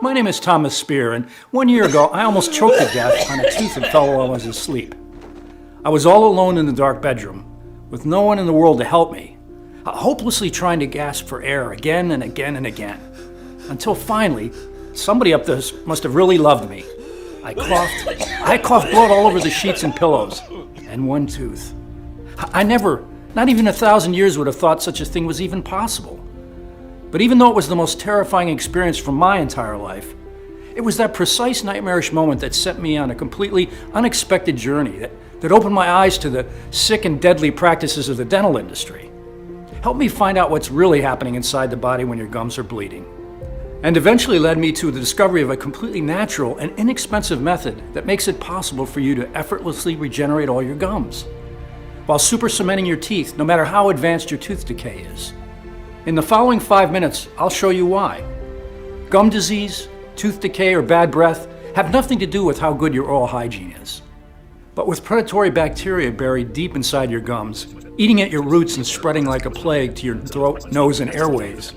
My name is Thomas Spear, and 1 year ago I almost choked to death on a tooth that fell while I was asleep. I was all alone in the dark bedroom, with no one in the world to help me, hopelessly trying to gasp for air again and again and again, until finally, somebody up there must have really loved me. I coughed blood all over the sheets and pillows, and one tooth. I never, not even 1,000 years, would have thought such a thing was even possible. But even though it was the most terrifying experience from my entire life, it was that precise nightmarish moment that set me on a completely unexpected journey that opened my eyes to the sick and deadly practices of the dental industry. Helped me find out what's really happening inside the body when your gums are bleeding. And eventually led me to the discovery of a completely natural and inexpensive method that makes it possible for you to effortlessly regenerate all your gums, while super cementing your teeth no matter how advanced your tooth decay is. In the following 5 minutes, I'll show you why. Gum disease, tooth decay, or bad breath have nothing to do with how good your oral hygiene is. But with predatory bacteria buried deep inside your gums, eating at your roots and spreading like a plague to your throat, nose, and airways.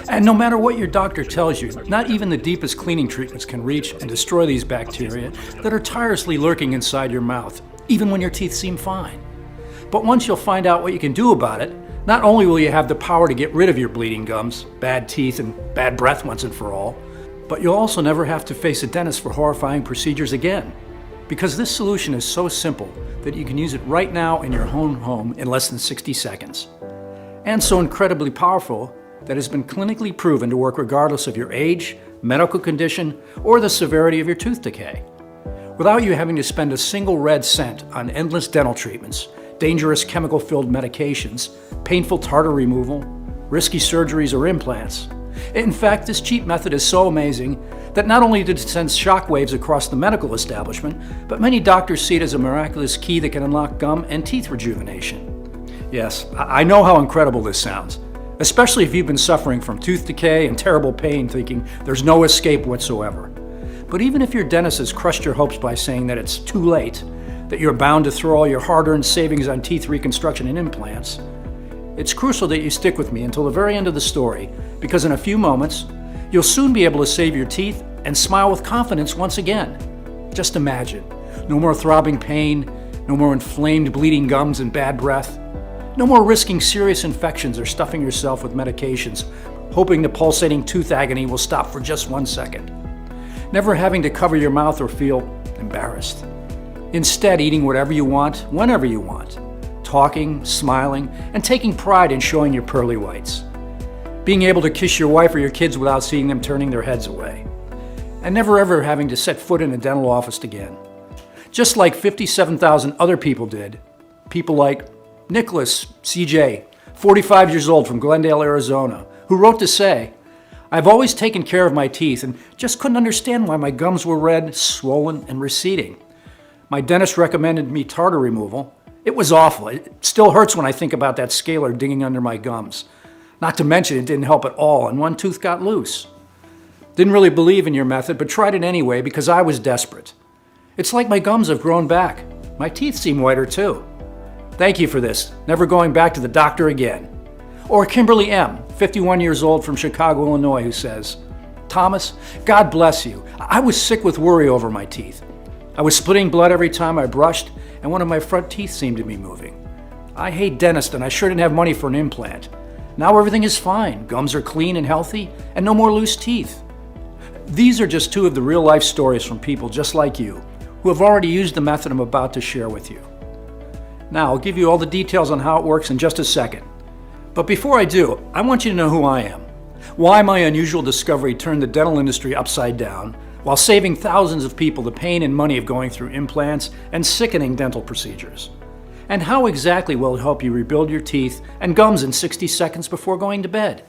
And no matter what your doctor tells you, not even the deepest cleaning treatments can reach and destroy these bacteria that are tirelessly lurking inside your mouth, even when your teeth seem fine. But once you'll find out what you can do about it, not only will you have the power to get rid of your bleeding gums, bad teeth, and bad breath once and for all, but you'll also never have to face a dentist for horrifying procedures again. Because this solution is so simple that you can use it right now in your own home in less than 60 seconds. And so incredibly powerful that has been clinically proven to work regardless of your age, medical condition, or the severity of your tooth decay. Without you having to spend a single red cent on endless dental treatments, dangerous chemical-filled medications, painful tartar removal, risky surgeries, or implants. In fact, this cheap method is so amazing that not only did it send shockwaves across the medical establishment, but many doctors see it as a miraculous key that can unlock gum and teeth rejuvenation. Yes, I know how incredible this sounds, especially if you've been suffering from tooth decay and terrible pain thinking there's no escape whatsoever. But even if your dentist has crushed your hopes by saying that it's too late, that you're bound to throw all your hard-earned savings on teeth reconstruction and implants, it's crucial that you stick with me until the very end of the story, because in a few moments, you'll soon be able to save your teeth and smile with confidence once again. Just imagine, no more throbbing pain, no more inflamed bleeding gums and bad breath, no more risking serious infections or stuffing yourself with medications, hoping the pulsating tooth agony will stop for just 1 second. Never having to cover your mouth or feel embarrassed. Instead, eating whatever you want, whenever you want. Talking, smiling, and taking pride in showing your pearly whites. Being able to kiss your wife or your kids without seeing them turning their heads away. And never ever having to set foot in a dental office again. Just like 57,000 other people did. People like Nicholas CJ, 45 years old from Glendale, Arizona, who wrote to say, "I've always taken care of my teeth and just couldn't understand why my gums were red, swollen, and receding. My dentist recommended me tartar removal. It was awful. It still hurts when I think about that scaler digging under my gums. Not to mention it didn't help at all, and one tooth got loose. Didn't really believe in your method, but tried it anyway because I was desperate. It's like my gums have grown back. My teeth seem whiter too. Thank you for this. Never going back to the doctor again." Or Kimberly M., 51 years old from Chicago, Illinois, who says, "Thomas, God bless you. I was sick with worry over my teeth. I was splitting blood every time I brushed, and one of my front teeth seemed to be moving. I hate dentists, and I sure didn't have money for an implant. Now everything is fine. Gums are clean and healthy, and no more loose teeth." These are just two of the real-life stories from people just like you, who have already used the method I'm about to share with you. Now, I'll give you all the details on how it works in just a second. But before I do, I want you to know who I am, why my unusual discovery turned the dental industry upside down, while saving thousands of people the pain and money of going through implants and sickening dental procedures, and how exactly will it help you rebuild your teeth and gums in 60 seconds before going to bed,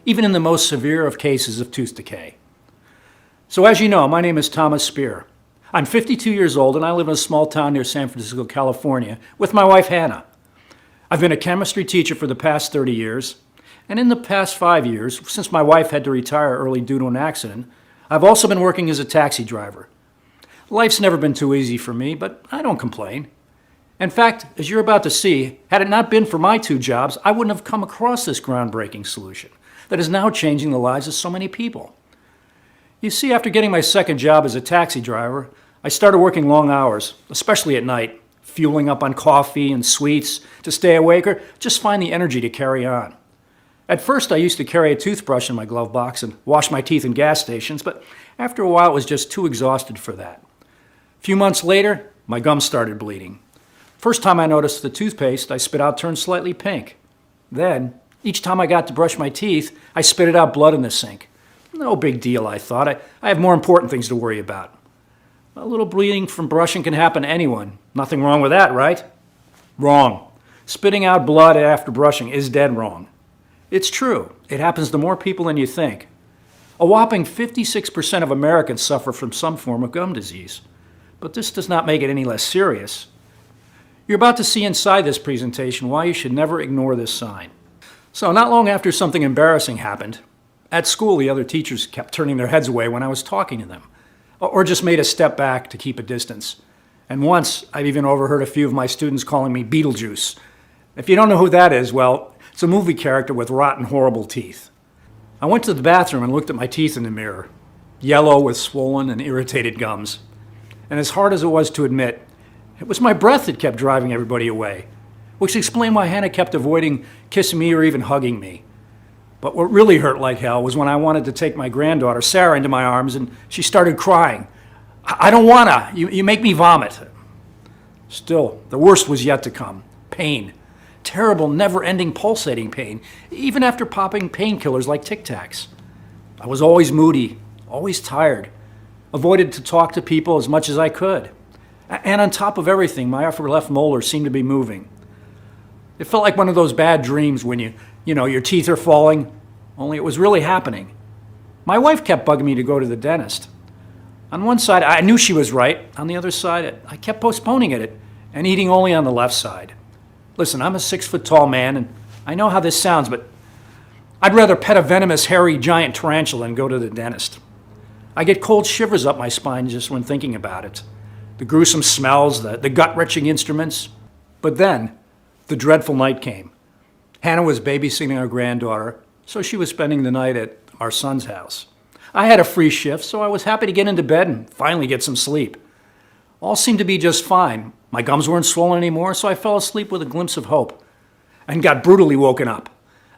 even in the most severe of cases of tooth decay. So as you know, my name is Thomas Spear. I'm 52 years old and I live in a small town near San Francisco, California, with my wife Hannah. I've been a chemistry teacher for the past 30 years, and in the past 5 years, since my wife had to retire early due to an accident, I've also been working as a taxi driver. Life's never been too easy for me, but I don't complain. In fact, as you're about to see, had it not been for my 2 jobs, I wouldn't have come across this groundbreaking solution that is now changing the lives of so many people. You see, after getting my second job as a taxi driver, I started working long hours, especially at night, fueling up on coffee and sweets to stay awake or just find the energy to carry on. At first, I used to carry a toothbrush in my glove box and wash my teeth in gas stations, but after a while, I was just too exhausted for that. A few months later, my gums started bleeding. First time I noticed the toothpaste I spit out turned slightly pink. Then, each time I got to brush my teeth, I spitted out blood in the sink. No big deal, I thought. I have more important things to worry about. A little bleeding from brushing can happen to anyone. Nothing wrong with that, right? Wrong. Spitting out blood after brushing is dead wrong. It's true. It happens to more people than you think. A whopping 56% of Americans suffer from some form of gum disease. But this does not make it any less serious. You're about to see inside this presentation why you should never ignore this sign. So not long after something embarrassing happened, at school the other teachers kept turning their heads away when I was talking to them, or just made a step back to keep a distance. And once, I've even overheard a few of my students calling me Beetlejuice. If you don't know who that is, well, it's a movie character with rotten, horrible teeth. I went to the bathroom and looked at my teeth in the mirror, yellow with swollen and irritated gums. And as hard as it was to admit, it was my breath that kept driving everybody away, which explained why Hannah kept avoiding kissing me or even hugging me. But what really hurt like hell was when I wanted to take my granddaughter, Sarah, into my arms and she started crying. I don't wanna, you make me vomit. Still, the worst was yet to come. Pain. Terrible, never-ending pulsating pain, even after popping painkillers like Tic Tacs. I was always moody, always tired, avoided to talk to people as much as I could. And on top of everything, my upper left molar seemed to be moving. It felt like one of those bad dreams when your teeth are falling, only it was really happening. My wife kept bugging me to go to the dentist. On one side, I knew she was right. On the other side, I kept postponing it and eating only on the left side. Listen, I'm a 6-foot-tall man, and I know how this sounds, but I'd rather pet a venomous, hairy, giant tarantula than go to the dentist. I get cold shivers up my spine just when thinking about it. The gruesome smells, the gut-wrenching instruments. But then, the dreadful night came. Hannah was babysitting our granddaughter, so she was spending the night at our son's house. I had a free shift, so I was happy to get into bed and finally get some sleep. All seemed to be just fine. My gums weren't swollen anymore, so I fell asleep with a glimpse of hope and got brutally woken up.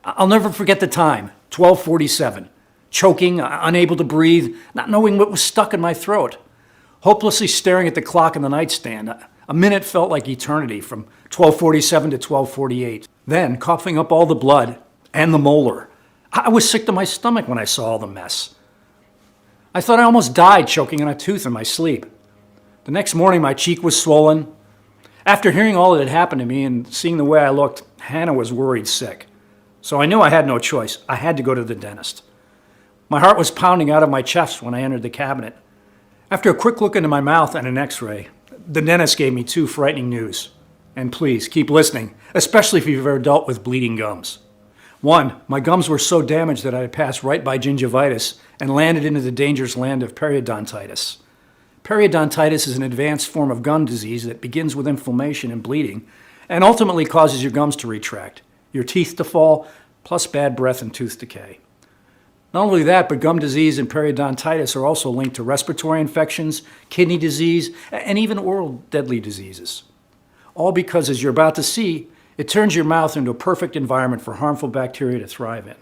I'll never forget the time, 12:47, choking, unable to breathe, not knowing what was stuck in my throat, hopelessly staring at the clock on the nightstand. A minute felt like eternity, from 12:47 to 12:48. Then, coughing up all the blood and the molar. I was sick to my stomach when I saw all the mess. I thought I almost died choking on a tooth in my sleep. The next morning, my cheek was swollen. After hearing all that had happened to me and seeing the way I looked, Hannah was worried sick. So I knew I had no choice. I had to go to the dentist. My heart was pounding out of my chest when I entered the cabinet. After a quick look into my mouth and an x-ray, the dentist gave me 2 frightening news. And please, keep listening, especially if you've ever dealt with bleeding gums. 1, my gums were so damaged that I had passed right by gingivitis and landed into the dangerous land of periodontitis. Periodontitis is an advanced form of gum disease that begins with inflammation and bleeding and ultimately causes your gums to retract, your teeth to fall, plus bad breath and tooth decay. Not only that, but gum disease and periodontitis are also linked to respiratory infections, kidney disease, and even oral deadly diseases. All because, as you're about to see, it turns your mouth into a perfect environment for harmful bacteria to thrive in.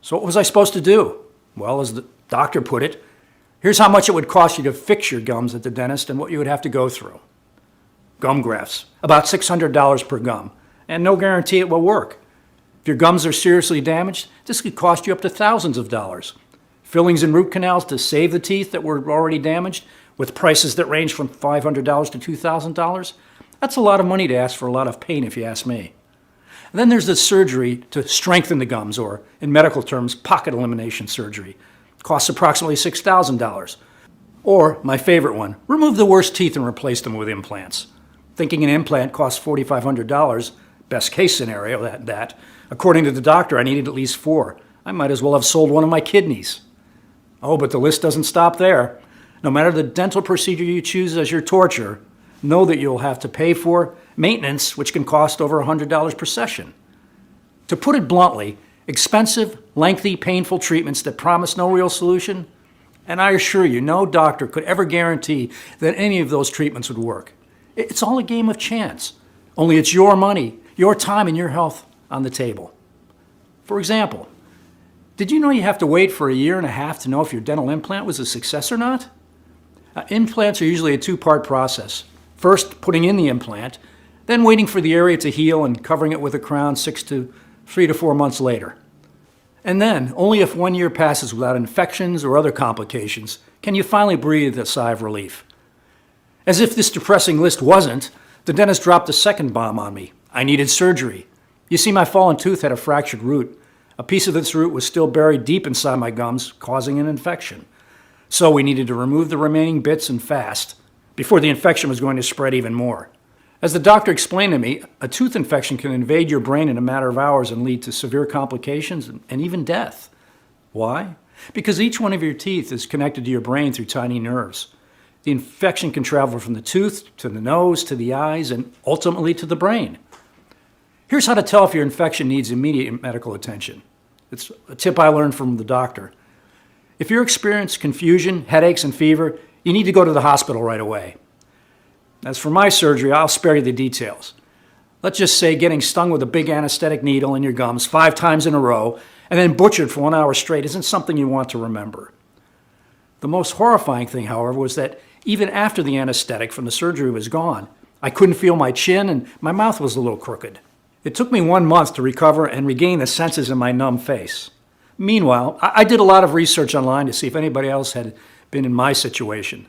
So what was I supposed to do? Well, as the doctor put it, here's how much it would cost you to fix your gums at the dentist and what you would have to go through. Gum grafts, about $600 per gum, and no guarantee it will work. If your gums are seriously damaged, this could cost you up to thousands of dollars. Fillings and root canals to save the teeth that were already damaged, with prices that range from $500 to $2,000. That's a lot of money to ask for a lot of pain, if you ask me. And then there's the surgery to strengthen the gums, or in medical terms, pocket elimination surgery. It costs approximately $6,000. Or, my favorite one, remove the worst teeth and replace them with implants. Thinking an implant costs $4,500, best case scenario, that. According to the doctor, I needed at least 4. I might as well have sold one of my kidneys. Oh, but the list doesn't stop there. No matter the dental procedure you choose as your torture, know that you'll have to pay for maintenance, which can cost over $100 per session. To put it bluntly, expensive, lengthy, painful treatments that promise no real solution And I assure you, no doctor could ever guarantee that any of those treatments would work. It's all a game of chance. Only it's your money, your time, and your health on the table. For example, did you know you have to wait for 1.5 years to know if your dental implant was a success or not? Implants are usually a two-part process. First, putting in the implant, then waiting for the area to heal and covering it with a crown 3 to 4 months later. And then, only if 1 year passes without infections or other complications, can you finally breathe a sigh of relief. As if this depressing list wasn't, the dentist dropped a second bomb on me. I needed surgery. You see, my fallen tooth had a fractured root. A piece of this root was still buried deep inside my gums, causing an infection. So we needed to remove the remaining bits and fast, before the infection was going to spread even more. As the doctor explained to me, a tooth infection can invade your brain in a matter of hours and lead to severe complications and even death. Why? Because each one of your teeth is connected to your brain through tiny nerves. The infection can travel from the tooth to the nose to the eyes and ultimately to the brain. Here's how to tell if your infection needs immediate medical attention. It's a tip I learned from the doctor. If you experience confusion, headaches, and fever, you need to go to the hospital right away. As for my surgery, I'll spare you the details. Let's just say getting stung with a big anesthetic needle in your gums 5 times in a row and then butchered for 1 hour straight isn't something you want to remember. The most horrifying thing, however, was that even after the anesthetic from the surgery was gone, I couldn't feel my chin and my mouth was a little crooked. It took me 1 month to recover and regain the senses in my numb face. Meanwhile, I did a lot of research online to see if anybody else had been in my situation.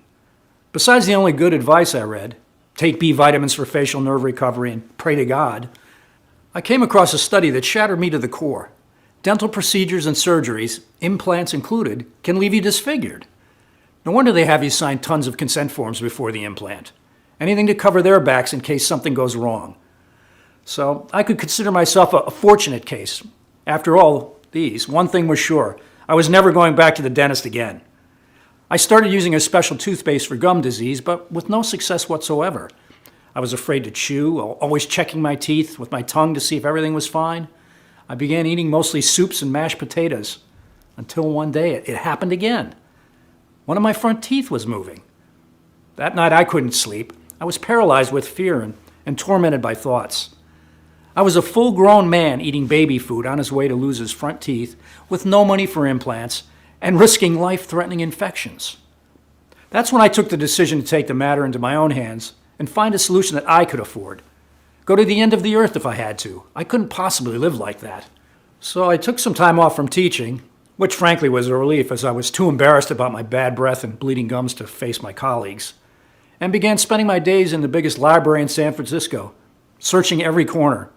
Besides the only good advice I read, take B vitamins for facial nerve recovery and pray to God, I came across a study that shattered me to the core. Dental procedures and surgeries, implants included, can leave you disfigured. No wonder they have you sign tons of consent forms before the implant. Anything to cover their backs in case something goes wrong. So I could consider myself a fortunate case. After all these, one thing was sure, I was never going back to the dentist again. I started using a special toothpaste for gum disease, but with no success whatsoever. I was afraid to chew, always checking my teeth with my tongue to see if everything was fine. I began eating mostly soups and mashed potatoes, until one day it happened again. One of my front teeth was moving. That night I couldn't sleep. I was paralyzed with fear and tormented by thoughts. I was a full-grown man eating baby food on his way to lose his front teeth with no money for implants and risking life-threatening infections. That's when I took the decision to take the matter into my own hands and find a solution that I could afford. Go to the end of the earth if I had to. I couldn't possibly live like that. So I took some time off from teaching, which frankly was a relief as I was too embarrassed about my bad breath and bleeding gums to face my colleagues, and began spending my days in the biggest library in San Francisco, searching every corner.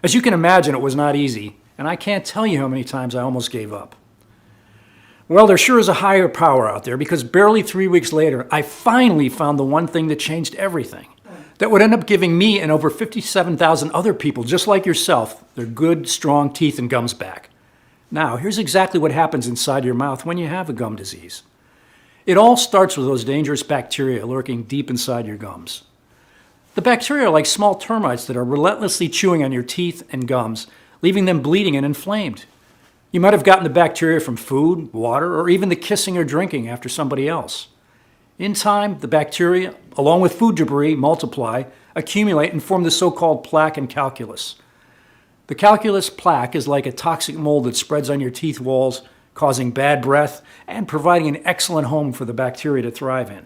As you can imagine, it was not easy, and I can't tell you how many times I almost gave up. Well, there sure is a higher power out there because barely 3 weeks later, I finally found the one thing that changed everything. That would end up giving me and over 57,000 other people just like yourself their good, strong teeth and gums back. Now, here's exactly what happens inside your mouth when you have a gum disease. It all starts with those dangerous bacteria lurking deep inside your gums. The bacteria are like small termites that are relentlessly chewing on your teeth and gums, leaving them bleeding and inflamed. You might have gotten the bacteria from food, water, or even the kissing or drinking after somebody else. In time, the bacteria, along with food debris, multiply, accumulate, and form the so-called plaque and calculus. The calculus plaque is like a toxic mold that spreads on your teeth walls, causing bad breath and providing an excellent home for the bacteria to thrive in.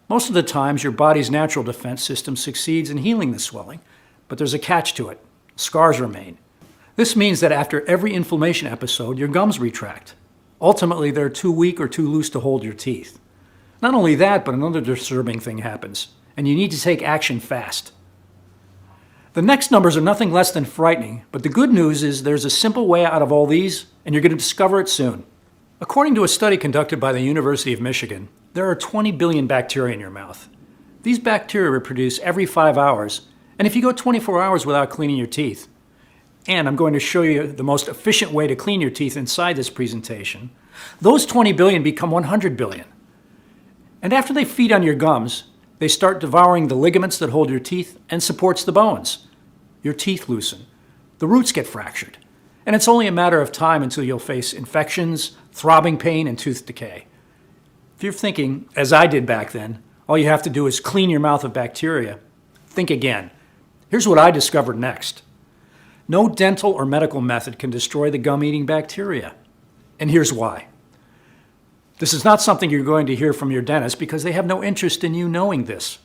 Most of the times, your body's natural defense system succeeds in healing the swelling, but there's a catch to it. Scars remain. This means that after every inflammation episode, your gums retract. Ultimately, they're too weak or too loose to hold your teeth. Not only that, but another disturbing thing happens, and you need to take action fast. The next numbers are nothing less than frightening, but the good news is there's a simple way out of all these, and you're going to discover it soon. According to a study conducted by the University of Michigan, there are 20 billion bacteria in your mouth. These bacteria reproduce every 5 hours, and if you go 24 hours without cleaning your teeth, and I'm going to show you the most efficient way to clean your teeth inside this presentation, those 20 billion become 100 billion. And after they feed on your gums, they start devouring the ligaments that hold your teeth and supports the bones. Your teeth loosen. The roots get fractured. And it's only a matter of time until you'll face infections, throbbing pain, and tooth decay. If you're thinking, as I did back then, all you have to do is clean your mouth of bacteria, think again. Here's what I discovered next. No dental or medical method can destroy the gum-eating bacteria. And here's why. This is not something you're going to hear from your dentist because they have no interest in you knowing this.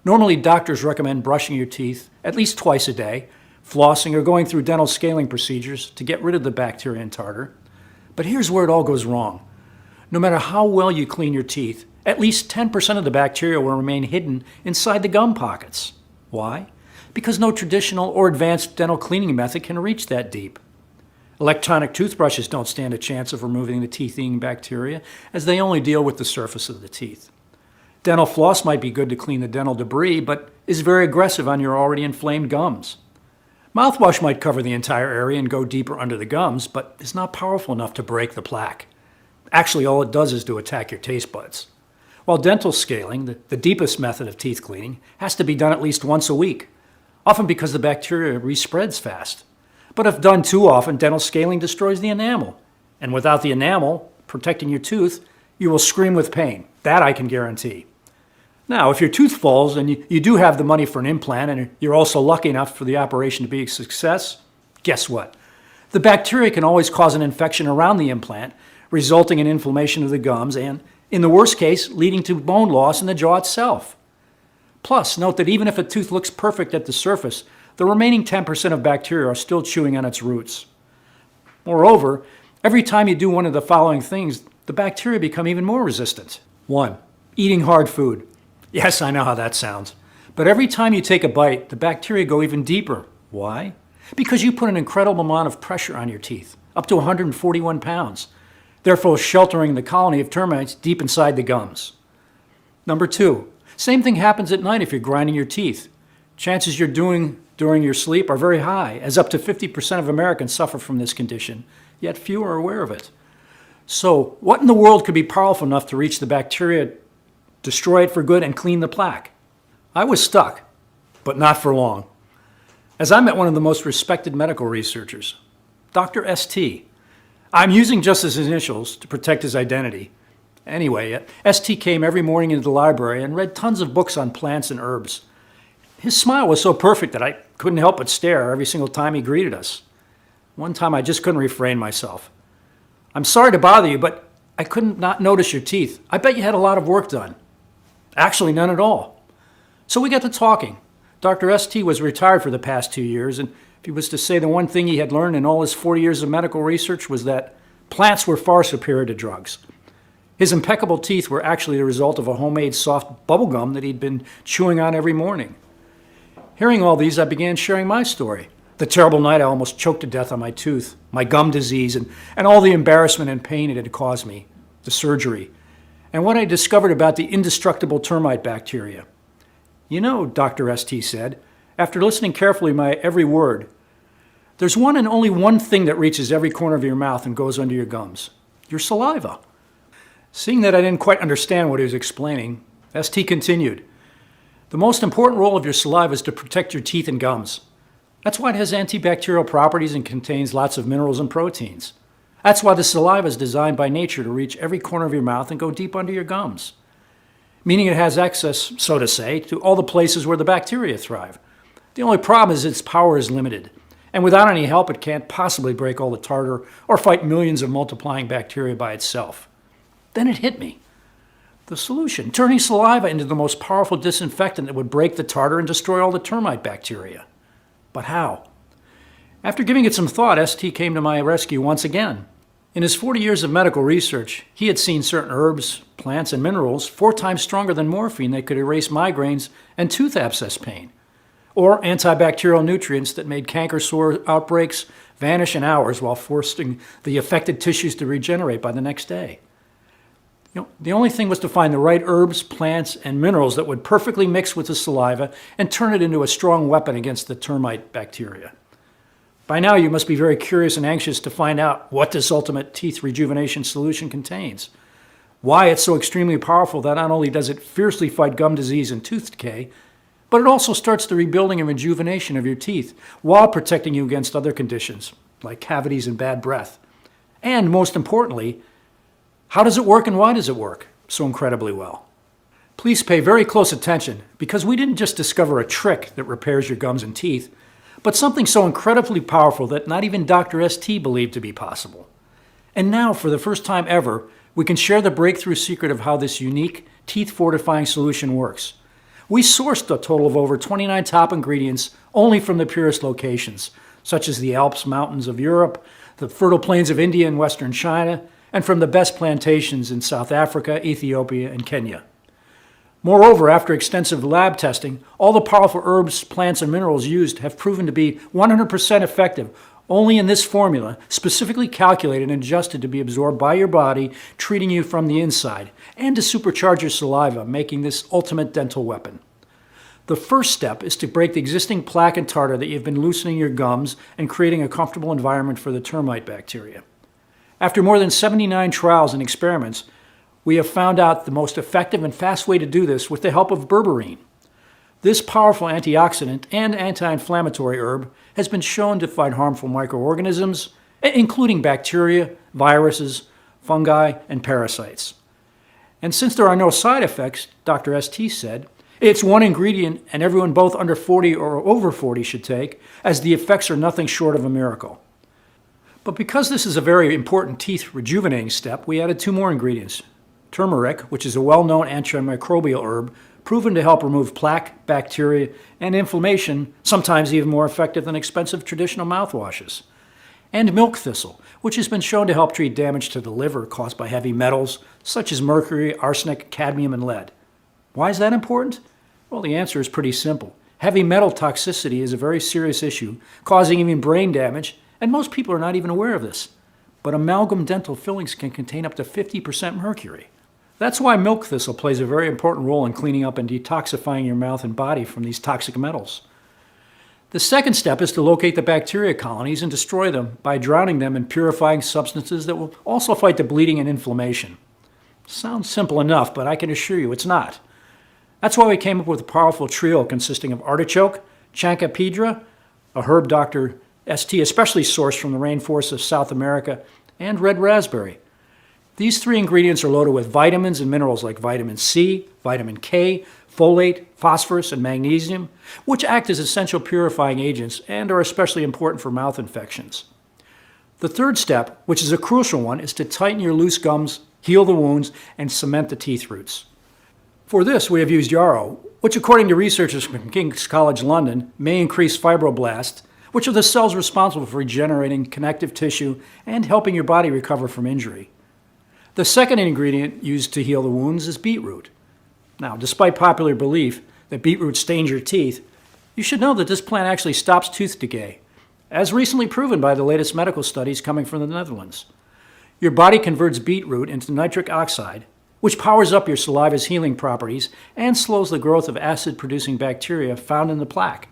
Normally, doctors recommend brushing your teeth at least twice a day, flossing, or going through dental scaling procedures to get rid of the bacteria and tartar. But here's where it all goes wrong. No matter how well you clean your teeth, at least 10% of the bacteria will remain hidden inside the gum pockets. Why? Because no traditional or advanced dental cleaning method can reach that deep. Electronic toothbrushes don't stand a chance of removing the teeth-eating bacteria, as they only deal with the surface of the teeth. Dental floss might be good to clean the dental debris, but is very aggressive on your already inflamed gums. Mouthwash might cover the entire area and go deeper under the gums, but is not powerful enough to break the plaque. Actually, all it does is to attack your taste buds. While dental scaling, the deepest method of teeth cleaning, has to be done at least once a week, often because the bacteria respreads fast. But if done too often, dental scaling destroys the enamel. And without the enamel protecting your tooth, you will scream with pain. That I can guarantee. Now, if your tooth falls and you do have the money for an implant and you're also lucky enough for the operation to be a success, guess what? The bacteria can always cause an infection around the implant, resulting in inflammation of the gums and, in the worst case, leading to bone loss in the jaw itself. Plus, note that even if a tooth looks perfect at the surface, the remaining 10% of bacteria are still chewing on its roots. Moreover, every time you do one of the following things, the bacteria become even more resistant. 1. Eating hard food. Yes, I know how that sounds. But every time you take a bite, the bacteria go even deeper. Why? Because you put an incredible amount of pressure on your teeth, up to 141 pounds, therefore sheltering the colony of termites deep inside the gums. Number 2. Same thing happens at night if you're grinding your teeth. Chances you're doing during your sleep are very high, as up to 50% of Americans suffer from this condition, yet few are aware of it. So, what in the world could be powerful enough to reach the bacteria, destroy it for good, and clean the plaque? I was stuck, but not for long. As I met one of the most respected medical researchers, Dr. St. I'm using just his initials to protect his identity. Anyway, St. came every morning into the library and read tons of books on plants and herbs. His smile was so perfect that I couldn't help but stare every single time he greeted us. One time I just couldn't refrain myself. I'm sorry to bother you, but I couldn't not notice your teeth. I bet you had a lot of work done. Actually, none at all. So we got to talking. Dr. St. was retired for the past 2 years, and if he was to say the one thing he had learned in all his 40 years of medical research was that plants were far superior to drugs. His impeccable teeth were actually the result of a homemade soft bubble gum that he'd been chewing on every morning. Hearing all these, I began sharing my story. The terrible night I almost choked to death on my tooth, my gum disease, and all the embarrassment and pain it had caused me, the surgery, and what I discovered about the indestructible termite bacteria. You know, Dr. St. said, after listening carefully to my every word, there's one and only one thing that reaches every corner of your mouth and goes under your gums, your saliva. Seeing that I didn't quite understand what he was explaining, St. continued, the most important role of your saliva is to protect your teeth and gums. That's why it has antibacterial properties and contains lots of minerals and proteins. That's why the saliva is designed by nature to reach every corner of your mouth and go deep under your gums. Meaning it has access, so to say, to all the places where the bacteria thrive. The only problem is its power is limited, and without any help it can't possibly break all the tartar or fight millions of multiplying bacteria by itself. Then it hit me. The solution, turning saliva into the most powerful disinfectant that would break the tartar and destroy all the termite bacteria. But how? After giving it some thought, St. came to my rescue once again. In his 40 years of medical research, he had seen certain herbs, plants, and minerals 4 times stronger than morphine that could erase migraines and tooth abscess pain, or antibacterial nutrients that made canker sore outbreaks vanish in hours while forcing the affected tissues to regenerate by the next day. The only thing was to find the right herbs, plants, and minerals that would perfectly mix with the saliva and turn it into a strong weapon against the termite bacteria. By now, you must be very curious and anxious to find out what this ultimate teeth rejuvenation solution contains, why it's so extremely powerful that not only does it fiercely fight gum disease and tooth decay, but it also starts the rebuilding and rejuvenation of your teeth while protecting you against other conditions, like cavities and bad breath. And most importantly, how does it work and why does it work? so incredibly well. Please pay very close attention, because we didn't just discover a trick that repairs your gums and teeth, but something so incredibly powerful that not even Dr. ST believed to be possible. And now, for the first time ever, we can share the breakthrough secret of how this unique, teeth-fortifying solution works. We sourced a total of over 29 top ingredients only from the purest locations, such as the Alps mountains of Europe, the fertile plains of India and western China, and from the best plantations in South Africa, Ethiopia, and Kenya. Moreover, after extensive lab testing, all the powerful herbs, plants, and minerals used have proven to be 100% effective only in this formula, specifically calculated and adjusted to be absorbed by your body, treating you from the inside, and to supercharge your saliva, making this ultimate dental weapon. The first step is to break the existing plaque and tartar that you've been loosening your gums and creating a comfortable environment for the termite bacteria. After more than 79 trials and experiments, we have found out the most effective and fast way to do this with the help of berberine. This powerful antioxidant and anti-inflammatory herb has been shown to fight harmful microorganisms, including bacteria, viruses, fungi, and parasites. And since there are no side effects, Dr. ST said, it's one ingredient and everyone both under 40 or over 40 should take, as the effects are nothing short of a miracle. But because this is a very important teeth rejuvenating step, we added 2 more ingredients. Turmeric, which is a well-known antimicrobial herb, proven to help remove plaque, bacteria, and inflammation, sometimes even more effective than expensive traditional mouthwashes. And milk thistle, which has been shown to help treat damage to the liver caused by heavy metals, such as mercury, arsenic, cadmium, and lead. Why is that important? Well, the answer is pretty simple. Heavy metal toxicity is a very serious issue, causing even brain damage, and most people are not even aware of this. But amalgam dental fillings can contain up to 50% mercury. That's why milk thistle plays a very important role in cleaning up and detoxifying your mouth and body from these toxic metals. The second step is to locate the bacteria colonies and destroy them by drowning them in purifying substances that will also fight the bleeding and inflammation. Sounds simple enough, but I can assure you it's not. That's why we came up with a powerful trio consisting of artichoke, chancapedra, a herb Dr. ST especially sourced from the rainforests of South America, and red raspberry. These 3 ingredients are loaded with vitamins and minerals like vitamin C, vitamin K, folate, phosphorus, and magnesium, which act as essential purifying agents and are especially important for mouth infections. The third step, which is a crucial one, is to tighten your loose gums, heal the wounds, and cement the teeth roots. For this, we have used yarrow, which according to researchers from King's College London may increase fibroblasts, which are the cells responsible for regenerating connective tissue and helping your body recover from injury. The second ingredient used to heal the wounds is beetroot. Now, despite popular belief that beetroot stains your teeth, you should know that this plant actually stops tooth decay, as recently proven by the latest medical studies coming from the Netherlands. Your body converts beetroot into nitric oxide, which powers up your saliva's healing properties and slows the growth of acid-producing bacteria found in the plaque.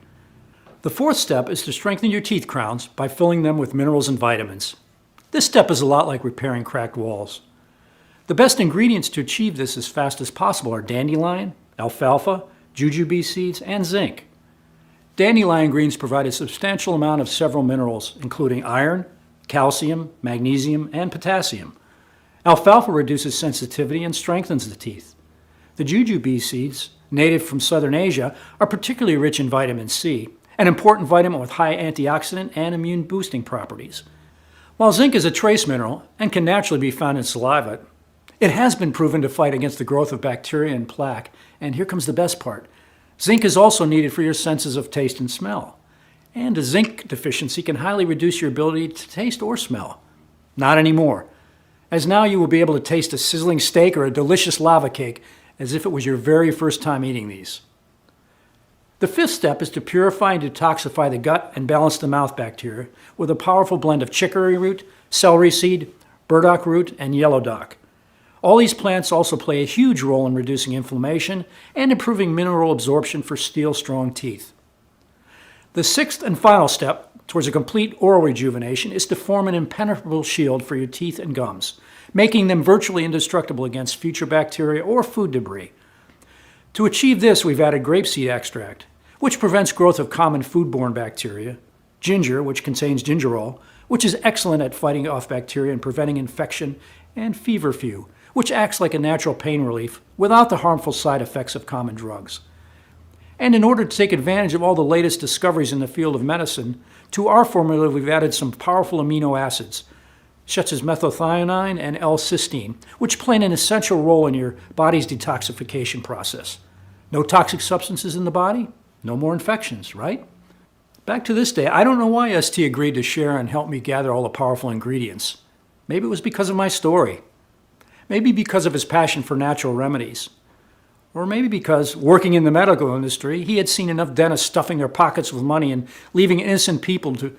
The fourth step is to strengthen your teeth crowns by filling them with minerals and vitamins. This step is a lot like repairing cracked walls. The best ingredients to achieve this as fast as possible are dandelion, alfalfa, jujube seeds, and zinc. Dandelion greens provide a substantial amount of several minerals, including iron, calcium, magnesium, and potassium. Alfalfa reduces sensitivity and strengthens the teeth. The jujube seeds, native from southern Asia, are particularly rich in vitamin C, an important vitamin with high antioxidant and immune-boosting properties. While zinc is a trace mineral and can naturally be found in saliva, it has been proven to fight against the growth of bacteria and plaque, and here comes the best part. Zinc is also needed for your senses of taste and smell. And a zinc deficiency can highly reduce your ability to taste or smell. Not anymore, as now you will be able to taste a sizzling steak or a delicious lava cake as if it was your very first time eating these. The fifth step is to purify and detoxify the gut and balance the mouth bacteria with a powerful blend of chicory root, celery seed, burdock root, and yellow dock. All these plants also play a huge role in reducing inflammation and improving mineral absorption for steel-strong teeth. The sixth and final step towards a complete oral rejuvenation is to form an impenetrable shield for your teeth and gums, making them virtually indestructible against future bacteria or food debris. To achieve this, we've added grapeseed extract, which prevents growth of common foodborne bacteria, ginger, which contains gingerol, which is excellent at fighting off bacteria and preventing infection, and feverfew, which acts like a natural pain relief without the harmful side effects of common drugs. And in order to take advantage of all the latest discoveries in the field of medicine, to our formula we've added some powerful amino acids, such as methylthionine and L-cysteine, which play an essential role in your body's detoxification process. No toxic substances in the body, no more infections, right? Back to this day, I don't know why ST agreed to share and help me gather all the powerful ingredients. Maybe it was because of my story. Maybe because of his passion for natural remedies. Or maybe because, working in the medical industry, he had seen enough dentists stuffing their pockets with money and leaving innocent people to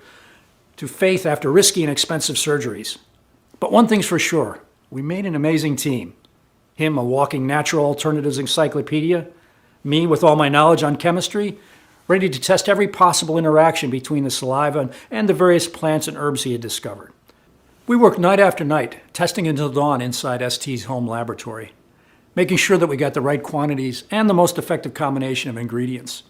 faith after risky and expensive surgeries. But one thing's for sure, we made an amazing team. Him, a walking natural alternatives encyclopedia, me with all my knowledge on chemistry, ready to test every possible interaction between the saliva and the various plants and herbs he had discovered. We worked night after night, testing until dawn inside ST's home laboratory, making sure that we got the right quantities and the most effective combination of ingredients.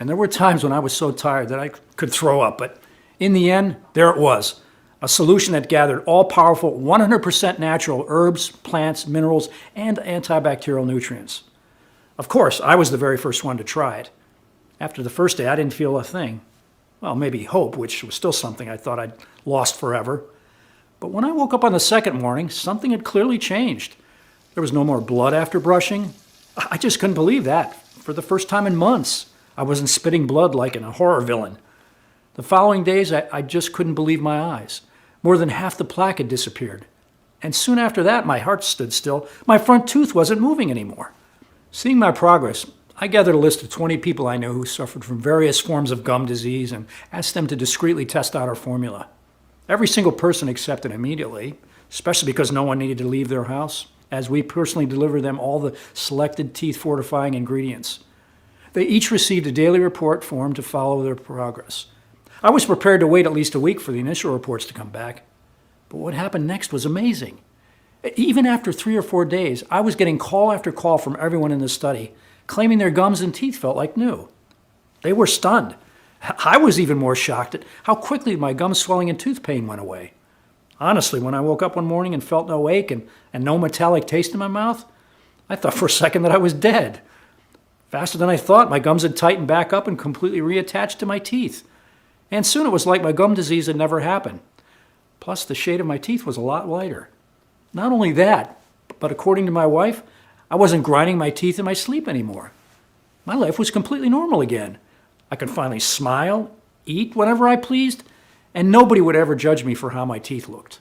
And there were times when I was so tired that I could throw up, but in the end, there it was, a solution that gathered all-powerful, 100% natural herbs, plants, minerals, and antibacterial nutrients. Of course, I was the very first one to try it. After the first day, I didn't feel a thing. Well, maybe hope, which was still something I thought I'd lost forever. But when I woke up on the second morning, something had clearly changed. There was no more blood after brushing. I just couldn't believe that. For the first time in months, I wasn't spitting blood like in a horror villain. The following days, I just couldn't believe my eyes. More than half the plaque had disappeared. And soon after that, my heart stood still. My front tooth wasn't moving anymore. Seeing my progress, I gathered a list of 20 people I knew who suffered from various forms of gum disease and asked them to discreetly test out our formula. Every single person accepted immediately, especially because no one needed to leave their house, as we personally delivered them all the selected teeth-fortifying ingredients. They each received a daily report form to follow their progress. I was prepared to wait at least a week for the initial reports to come back. But what happened next was amazing. Even after 3 or 4 days, I was getting call after call from everyone in the study, claiming their gums and teeth felt like new. They were stunned. I was even more shocked at how quickly my gum swelling and tooth pain went away. Honestly, when I woke up one morning and felt no ache and no metallic taste in my mouth, I thought for a second that I was dead. Faster than I thought, my gums had tightened back up and completely reattached to my teeth. And soon it was like my gum disease had never happened. Plus, the shade of my teeth was a lot lighter. Not only that, but according to my wife, I wasn't grinding my teeth in my sleep anymore. My life was completely normal again. I could finally smile, eat whenever I pleased, and nobody would ever judge me for how my teeth looked.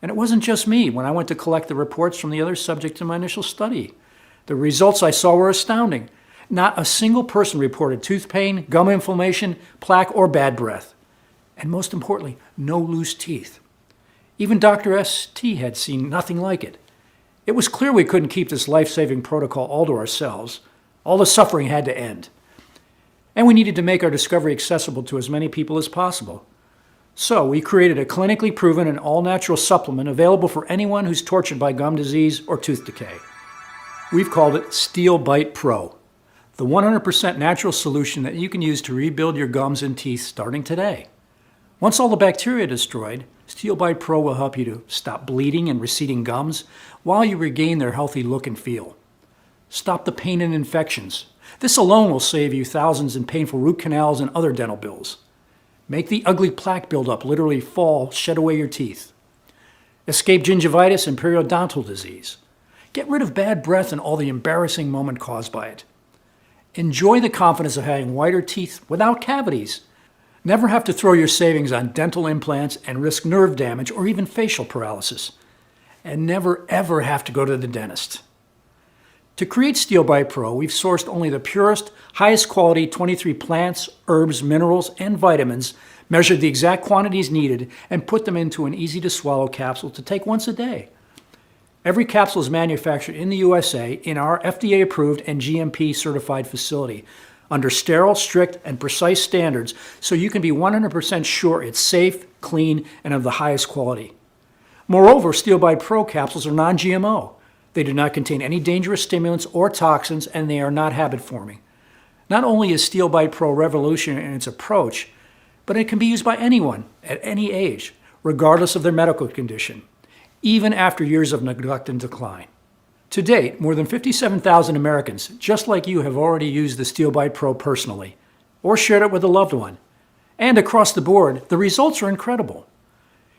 And it wasn't just me. When I went to collect the reports from the other subjects in my initial study, the results I saw were astounding. Not a single person reported tooth pain, gum inflammation, plaque, or bad breath. And most importantly, no loose teeth. Even Dr. ST had seen nothing like it. It was clear we couldn't keep this life-saving protocol all to ourselves. All the suffering had to end. And we needed to make our discovery accessible to as many people as possible. So we created a clinically proven and all-natural supplement available for anyone who's tortured by gum disease or tooth decay. We've called it steelbite Pro, the 100% natural solution that you can use to rebuild your gums and teeth starting today. Once all the bacteria are destroyed, steelbite Pro will help you to stop bleeding and receding gums while you regain their healthy look and feel. Stop the pain and infections. This alone will save you thousands in painful root canals and other dental bills. Make the ugly plaque buildup literally fall, shed away your teeth. Escape gingivitis and periodontal disease. Get rid of bad breath and all the embarrassing moment caused by it. Enjoy the confidence of having whiter teeth without cavities. Never have to throw your savings on dental implants and risk nerve damage or even facial paralysis. And never ever have to go to the dentist. To create steelbite Pro, we've sourced only the purest, highest quality 23 plants, herbs, minerals, and vitamins, measured the exact quantities needed, and put them into an easy-to-swallow capsule to take once a day. Every capsule is manufactured in the USA in our FDA-approved and GMP-certified facility under sterile, strict, and precise standards, so you can be 100% sure it's safe, clean, and of the highest quality. Moreover, steelbite Pro capsules are non-GMO. They do not contain any dangerous stimulants or toxins, and they are not habit-forming. Not only is steelbite Pro revolutionary in its approach, but it can be used by anyone at any age, regardless of their medical condition. even after years of neglect and decline. To date, more than 57,000 Americans, just like you, have already used the steelbite Pro personally, or shared it with a loved one. And across the board, the results are incredible.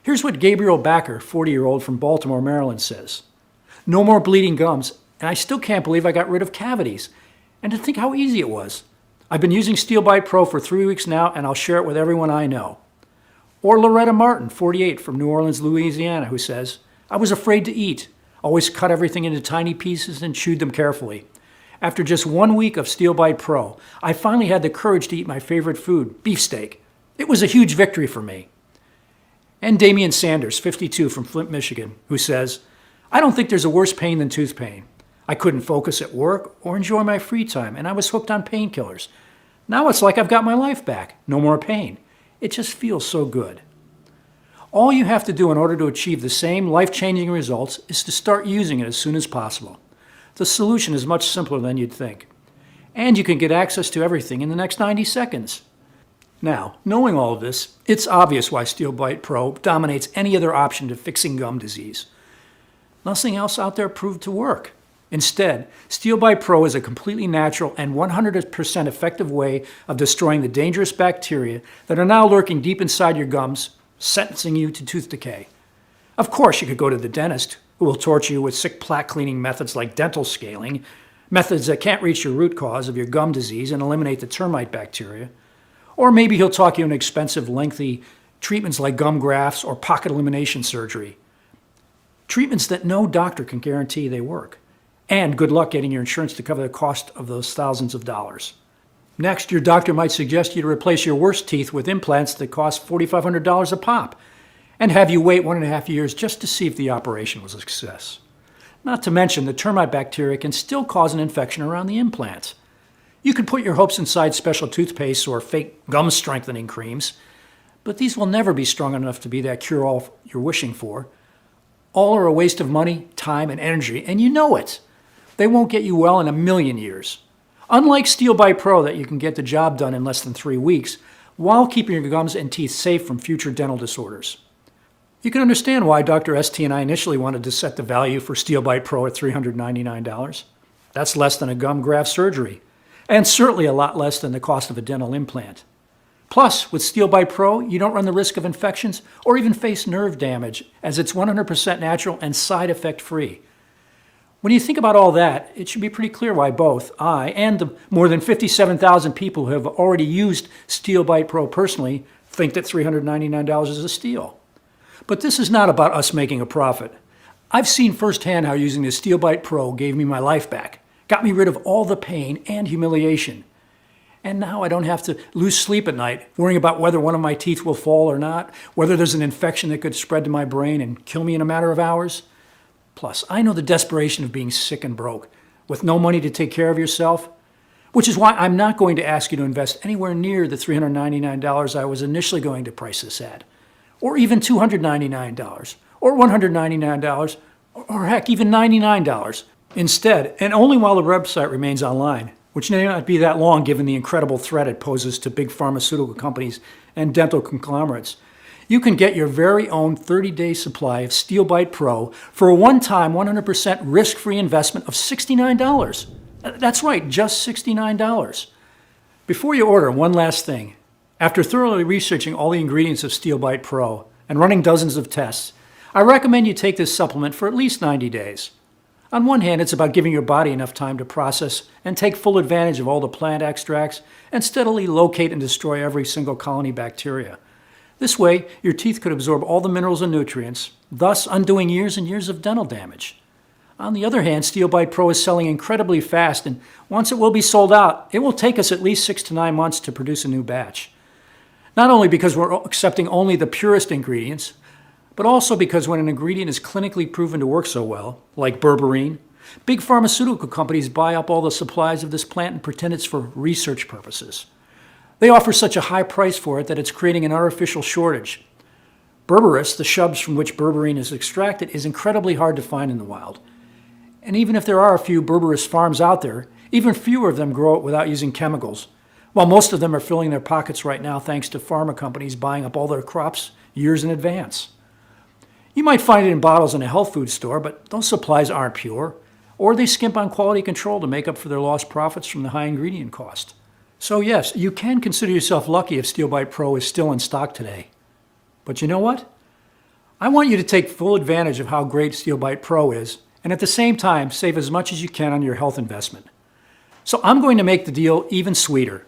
Here's what Gabriel Backer, 40-year-old from Baltimore, Maryland, says. No more bleeding gums, and I still can't believe I got rid of cavities. And to think how easy it was. I've been using steelbite Pro for 3 weeks now, and I'll share it with everyone I know. Or Loretta Martin, 48, from New Orleans, Louisiana, who says, I was afraid to eat. Always cut everything into tiny pieces and chewed them carefully. After just 1 week of steelbite Pro, I finally had the courage to eat my favorite food, beefsteak. It was a huge victory for me. And Damian Sanders, 52, from Flint, Michigan, who says, I don't think there's a worse pain than tooth pain. I couldn't focus at work or enjoy my free time, and I was hooked on painkillers. Now it's like I've got my life back. No more pain. It just feels so good. All you have to do in order to achieve the same life-changing results is to start using it as soon as possible. The solution is much simpler than you'd think. And you can get access to everything in the next 90 seconds. Now, knowing all of this, it's obvious why steelbite Pro dominates any other option to fixing gum disease. Nothing else out there proved to work. Instead, steelbite Pro is a completely natural and 100% effective way of destroying the dangerous bacteria that are now lurking deep inside your gums, sentencing you to tooth decay. Of course, you could go to the dentist, who will torture you with sick plaque cleaning methods like dental scaling, methods that can't reach your root cause of your gum disease and eliminate the termite bacteria. Or maybe he'll talk you into expensive, lengthy treatments like gum grafts or pocket elimination surgery. Treatments that no doctor can guarantee they work. And good luck getting your insurance to cover the cost of those thousands of dollars. Next, your doctor might suggest you to replace your worst teeth with implants that cost $4,500 a pop, and have you wait 1.5 years just to see if the operation was a success. Not to mention, the termite bacteria can still cause an infection around the implants. You could put your hopes inside special toothpaste or fake gum strengthening creams, but these will never be strong enough to be that cure-all you're wishing for. All are a waste of money, time, and energy, and you know it. They won't get you well in 1,000,000 years. Unlike steelbite Pro that you can get the job done in less than 3 weeks, while keeping your gums and teeth safe from future dental disorders. You can understand why Dr. ST and I initially wanted to set the value for steelbite Pro at $399. That's less than a gum graft surgery, and certainly a lot less than the cost of a dental implant. Plus, with steelbite Pro, you don't run the risk of infections or even face nerve damage, as it's 100% natural and side effect free. When you think about all that, it should be pretty clear why both I and the more than 57,000 people who have already used steelbite Pro personally think that $399 is a steal. But this is not about us making a profit. I've seen firsthand how using the steelbite Pro gave me my life back, got me rid of all the pain and humiliation. And now I don't have to lose sleep at night worrying about whether one of my teeth will fall or not, whether there's an infection that could spread to my brain and kill me in a matter of hours. Plus, I know the desperation of being sick and broke, with no money to take care of yourself, which is why I'm not going to ask you to invest anywhere near the $399 I was initially going to price this at, or even $299, or $199, or heck, even $99. Instead, and only while the website remains online, which may not be that long given the incredible threat it poses to big pharmaceutical companies and dental conglomerates, you can get your very own 30-day supply of steelbite Pro for a one-time 100% risk-free investment of $69. That's right, just $69. Before you order, one last thing. After thoroughly researching all the ingredients of steelbite Pro and running dozens of tests, I recommend you take this supplement for at least 90 days. On one hand, it's about giving your body enough time to process and take full advantage of all the plant extracts and steadily locate and destroy every single colony bacteria. This way, your teeth could absorb all the minerals and nutrients, thus undoing years and years of dental damage. On the other hand, steelbite Pro is selling incredibly fast, and once it will be sold out, it will take us at least 6 to 9 months to produce a new batch. Not only because we're accepting only the purest ingredients, but also because when an ingredient is clinically proven to work so well, like berberine, big pharmaceutical companies buy up all the supplies of this plant and pretend it's for research purposes. They offer such a high price for it that it's creating an artificial shortage. Berberis, the shrubs from which berberine is extracted, is incredibly hard to find in the wild. And even if there are a few berberis farms out there, even fewer of them grow it without using chemicals, while most of them are filling their pockets right now thanks to pharma companies buying up all their crops years in advance. You might find it in bottles in a health food store, but those supplies aren't pure, or they skimp on quality control to make up for their lost profits from the high ingredient cost. So yes, you can consider yourself lucky if steelbite Pro is still in stock today. But you know what? I want you to take full advantage of how great steelbite Pro is, and at the same time, save as much as you can on your health investment. So I'm going to make the deal even sweeter,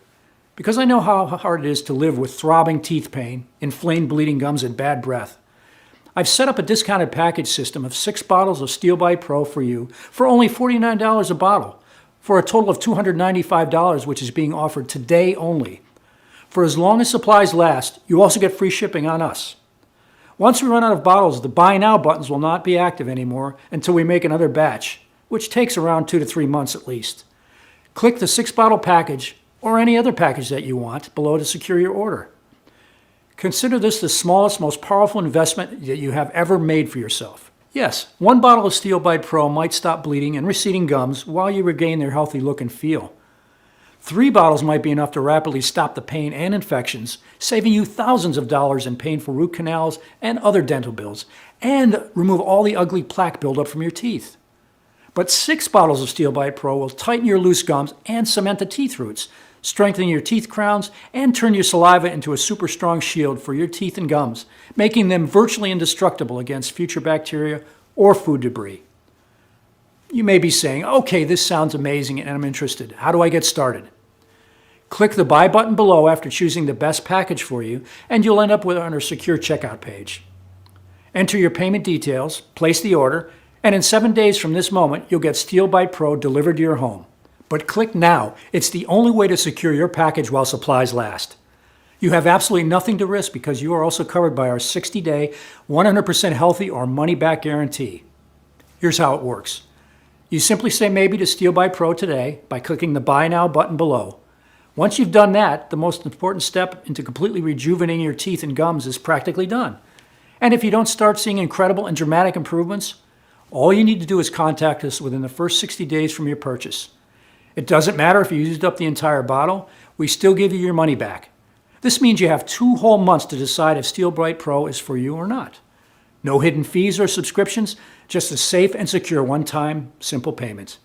because I know how hard it is to live with throbbing teeth pain, inflamed bleeding gums, and bad breath. I've set up a discounted package system of 6 bottles of steelbite Pro for you for only $49 a bottle, for a total of $295, which is being offered today only. For as long as supplies last, you also get free shipping on us. Once we run out of bottles, the Buy Now buttons will not be active anymore until we make another batch, which takes around 2 to 3 months at least. Click the 6-bottle package, or any other package that you want, below to secure your order. Consider this the smallest, most powerful investment that you have ever made for yourself. Yes, 1 bottle of steelbite Pro might stop bleeding and receding gums while you regain their healthy look and feel. 3 bottles might be enough to rapidly stop the pain and infections, saving you thousands of dollars in painful root canals and other dental bills, and remove all the ugly plaque buildup from your teeth. But 6 bottles of steelbite Pro will tighten your loose gums and cement the teeth roots, strengthen your teeth crowns, and turn your saliva into a super strong shield for your teeth and gums, making them virtually indestructible against future bacteria or food debris. You may be saying, okay, this sounds amazing and I'm interested. How do I get started? Click the Buy button below after choosing the best package for you, and you'll end up with on our secure checkout page. Enter your payment details, place the order, and in 7 days from this moment, you'll get steelbite Pro delivered to your home. But click now. It's the only way to secure your package while supplies last. You have absolutely nothing to risk because you are also covered by our 60-day, 100% healthy or money-back guarantee. Here's how it works. You simply say maybe to steelbite Pro today by clicking the Buy Now button below. Once you've done that, the most important step into completely rejuvenating your teeth and gums is practically done. And if you don't start seeing incredible and dramatic improvements, all you need to do is contact us within the first 60 days from your purchase. It doesn't matter if you used up the entire bottle, we still give you your money back. This means you have 2 whole months to decide if steelbite Pro is for you or not. No hidden fees or subscriptions, just a safe and secure one-time, simple payment.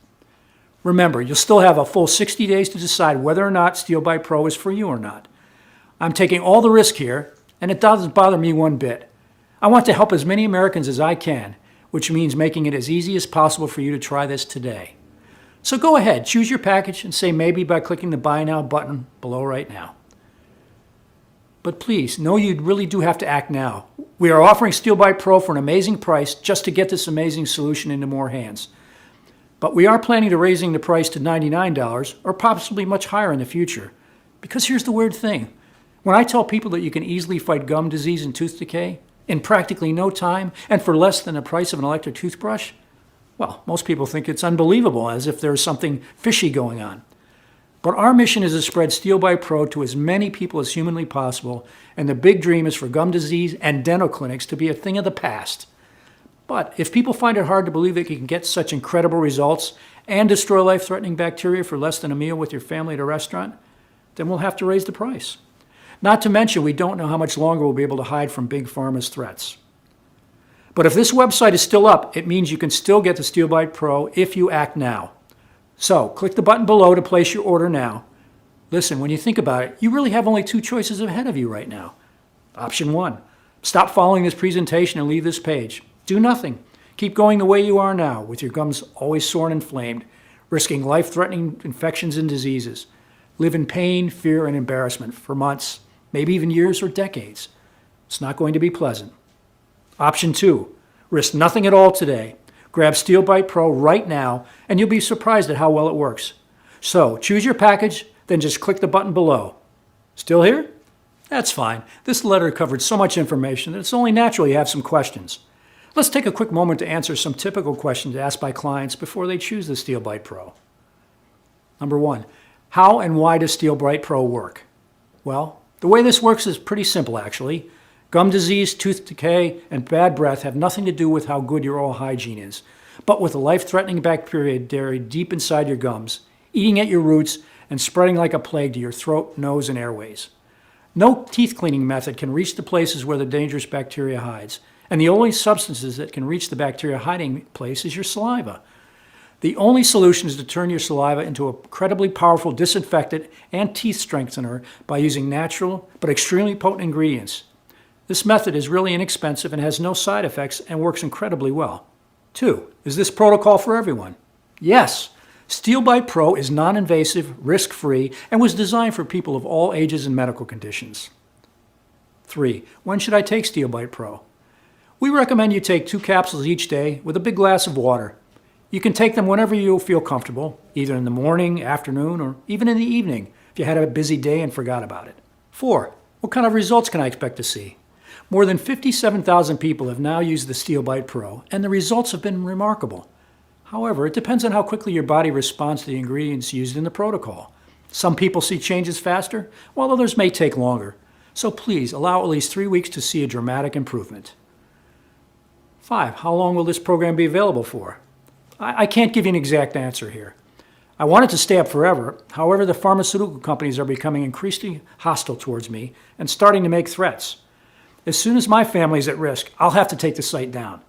Remember, you'll still have a full 60 days to decide whether or not steelbite Pro is for you or not. I'm taking all the risk here, and it doesn't bother me one bit. I want to help as many Americans as I can, which means making it as easy as possible for you to try this today. So go ahead, choose your package and say maybe by clicking the Buy Now button below right now. But please, know you really do have to act now. We are offering steelbite Pro for an amazing price just to get this amazing solution into more hands. But we are planning to raising the price to $99 or possibly much higher in the future. Because here's the weird thing. When I tell people that you can easily fight gum disease and tooth decay in practically no time and for less than the price of an electric toothbrush, well, most people think it's unbelievable, as if there's something fishy going on. But our mission is to spread steelbite Pro to as many people as humanly possible, and the big dream is for gum disease and dental clinics to be a thing of the past. But if people find it hard to believe that you can get such incredible results and destroy life-threatening bacteria for less than a meal with your family at a restaurant, then we'll have to raise the price. Not to mention, we don't know how much longer we'll be able to hide from Big Pharma's threats. But if this website is still up, it means you can still get the steelbite Pro if you act now. So, click the button below to place your order now. Listen, when you think about it, you really have only 2 choices ahead of you right now. Option 1, stop following this presentation and leave this page. Do nothing. Keep going the way you are now, with your gums always sore and inflamed, risking life-threatening infections and diseases. Live in pain, fear, and embarrassment for months, maybe even years or decades. It's not going to be pleasant. Option 2, risk nothing at all today. Grab steelbite Pro right now, and you'll be surprised at how well it works. So, choose your package, then just click the button below. Still here? That's fine. This letter covered so much information that it's only natural you have some questions. Let's take a quick moment to answer some typical questions asked by clients before they choose the steelbite Pro. Number 1, how and why does steelbite Pro work? Well, the way this works is pretty simple actually. Gum disease, tooth decay, and bad breath have nothing to do with how good your oral hygiene is, but with the life-threatening bacteria buried deep inside your gums, eating at your roots and spreading like a plague to your throat, nose, and airways. No teeth cleaning method can reach the places where the dangerous bacteria hides, and the only substances that can reach the bacteria hiding place is your saliva. The only solution is to turn your saliva into an incredibly powerful disinfectant and teeth strengthener by using natural but extremely potent ingredients. This method is really inexpensive and has no side effects and works incredibly well. 2. Is this protocol for everyone? Yes. steelbite Pro is non-invasive, risk-free, and was designed for people of all ages and medical conditions. 3. When should I take steelbite Pro? We recommend you take 2 capsules each day with a big glass of water. You can take them whenever you feel comfortable, either in the morning, afternoon, or even in the evening if you had a busy day and forgot about it. 4. What kind of results can I expect to see? More than 57,000 people have now used the steelbite Pro, and the results have been remarkable. However, it depends on how quickly your body responds to the ingredients used in the protocol. Some people see changes faster, while others may take longer. So please allow at least 3 weeks to see a dramatic improvement. 5. How long will this program be available for? I can't give you an exact answer here. I want it to stay up forever. However, the pharmaceutical companies are becoming increasingly hostile towards me and starting to make threats. As soon as my family is at risk, I'll have to take the site down.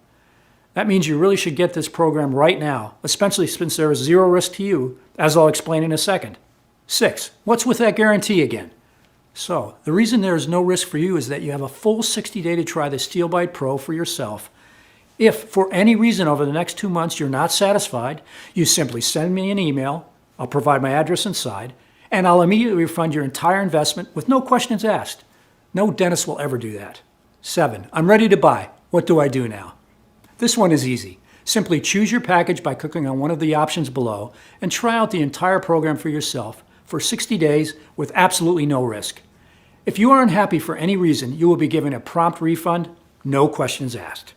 That means you really should get this program right now, especially since there is zero risk to you, as I'll explain in a second. 6. What's with that guarantee again? So, the reason there is no risk for you is that you have a full 60-day to try the steelbite Pro for yourself. If, for any reason over the next 2 months you're not satisfied, you simply send me an email, I'll provide my address inside, and I'll immediately refund your entire investment with no questions asked. No dentist will ever do that. 7. I'm ready to buy. What do I do now? This one is easy. Simply choose your package by clicking on one of the options below and try out the entire program for yourself for 60 days with absolutely no risk. If you are unhappy for any reason, you will be given a prompt refund, no questions asked.